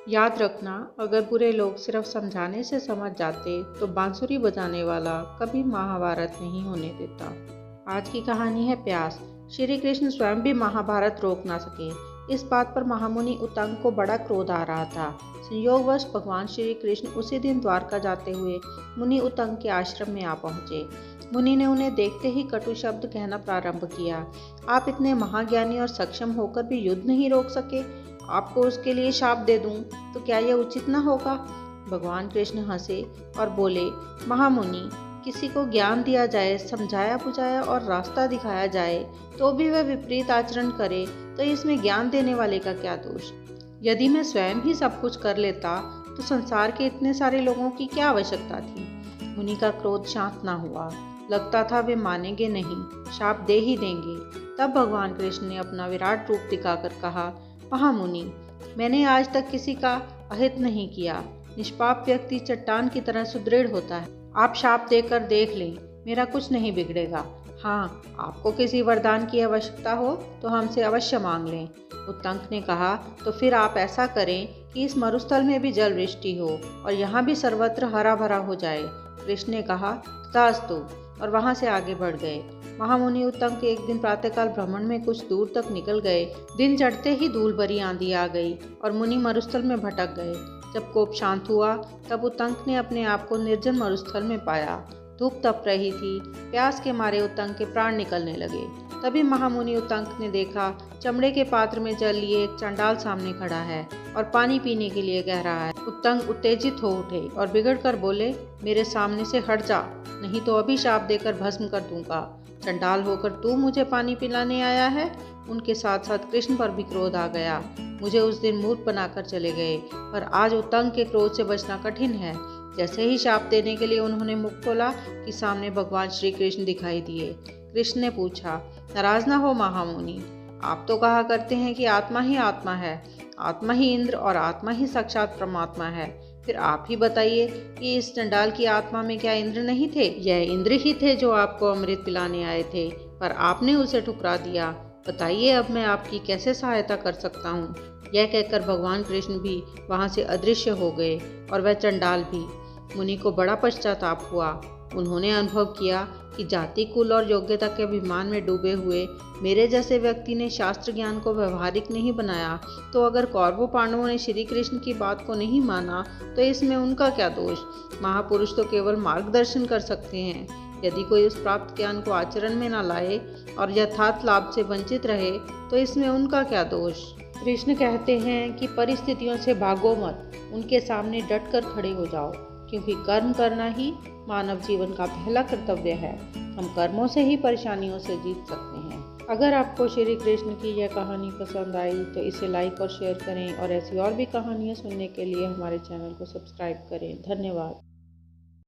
याद रखना, अगर बुरे लोग सिर्फ समझाने से समझ जाते तो बांसुरी बजाने वाला कभी महाभारत नहीं होने देता। आज की कहानी है प्यास। श्री कृष्ण स्वयं भी महाभारत रोक ना सके। इस बात पर महामुनि उतंग को बड़ा क्रोध आ रहा था। संयोगवश भगवान श्री कृष्ण उसी दिन द्वारका जाते हुए मुनि उतंग के आश्रम में आ पहुंचे। मुनि ने उन्हें देखते ही कटु शब्द कहना प्रारंभ किया। आप इतने महाज्ञानी और सक्षम होकर भी युद्ध नहीं रोक सके। आपको उसके लिए शाप दे दूं तो क्या यह उचित न होगा? भगवान कृष्ण हंसे और बोले, महामुनि, किसी को ज्ञान दिया जाए, समझाया बुझाया और रास्ता दिखाया जाए तो भी वह विपरीत आचरण करे तो इसमें ज्ञान देने वाले का क्या दोष? यदि मैं स्वयं ही सब कुछ कर लेता तो संसार के इतने सारे लोगों की क्या आवश्यकता थी? मुनि का क्रोध शांत ना हुआ। लगता था वे मानेंगे नहीं, शाप दे ही देंगे। तब भगवान कृष्ण ने अपना विराट रूप दिखाकर कहा, महामुनि, मैंने आज तक किसी का अहित नहीं किया। निष्पाप व्यक्ति चट्टान की तरह सुदृढ़ होता है। आप शाप देकर देख लें, मेरा कुछ नहीं बिगड़ेगा। हाँ, आपको किसी वरदान की आवश्यकता हो तो हमसे अवश्य मांग लें। उत्तंक ने कहा, तो फिर आप ऐसा करें कि इस मरुस्थल में भी जल वृष्टि हो और यहाँ भी सर्वत्र हरा भरा हो जाए। कृष्ण ने कहा, तथास्तु, और वहाँ से आगे बढ़ गए। महामुनि उत्तंक एक दिन प्रातःकाल भ्रमण में कुछ दूर तक निकल गए। दिन चढ़ते ही धूल भरी आंधी आ गई और मुनि मरुस्थल में भटक गए। जब कोप शांत हुआ तब उत्तंक ने अपने आप को निर्जन मरुस्थल में पाया। धूप तप रही थी। प्यास के मारे उत्तंक के प्राण निकलने लगे। तभी महामुनि उत्तंक ने देखा, चमड़े के पात्र में जल लिए एक चंडाल सामने खड़ा है और पानी पीने के लिए कह रहा है। उत्तंक उत्तेजित हो उठे और बिगड़ कर बोले, मेरे सामने से हट जा, नहीं तो अभी शाप देकर भस्म कर दूंगा। चंडाल होकर तू मुझे पानी पिलाने आया है? उनके साथ साथ कृष्ण पर भी क्रोध आ गया। मुझे उस दिन मूर्ख बनाकर चले गए, पर आज उत्तंक के क्रोध से बचना कठिन है। जैसे ही शाप देने के लिए उन्होंने मुख खोला कि सामने भगवान श्री कृष्ण दिखाई दिए। कृष्ण ने पूछा, नाराज ना हो महामुनि, आप तो कहा करते हैं कि आत्मा ही आत्मा है, आत्मा ही इंद्र और आत्मा ही साक्षात परमात्मा है। फिर आप ही बताइए कि इस चंडाल की आत्मा में क्या इंद्र नहीं थे? यह इंद्र ही थे जो आपको अमृत पिलाने आए थे, पर आपने उसे ठुकरा दिया। बताइए, अब मैं आपकी कैसे सहायता कर सकता हूँ? यह कहकर भगवान कृष्ण भी वहाँ से अदृश्य हो गए और वह चंडाल भी। मुनि को बड़ा पश्चाताप हुआ। उन्होंने अनुभव किया कि जाति, कुल और योग्यता के अभिमान में डूबे हुए मेरे जैसे व्यक्ति ने शास्त्र ज्ञान को व्यवहारिक नहीं बनाया, तो अगर कौरवों पांडवों ने श्री कृष्ण की बात को नहीं माना तो इसमें उनका क्या दोष? महापुरुष तो केवल मार्गदर्शन कर सकते हैं। यदि कोई उस प्राप्त ज्ञान को आचरण में न लाए और यथार्थ लाभ से वंचित रहे तो इसमें उनका क्या दोष? कृष्ण कहते हैं कि परिस्थितियों से भागो मत, उनके सामने डट कर खड़े हो जाओ, क्योंकि कर्म करना ही मानव जीवन का पहला कर्तव्य है। हम कर्मों से ही परेशानियों से जीत सकते हैं। अगर आपको श्री कृष्ण की यह कहानी पसंद आई तो इसे लाइक और शेयर करें और ऐसी और भी कहानियाँ सुनने के लिए हमारे चैनल को सब्सक्राइब करें। धन्यवाद।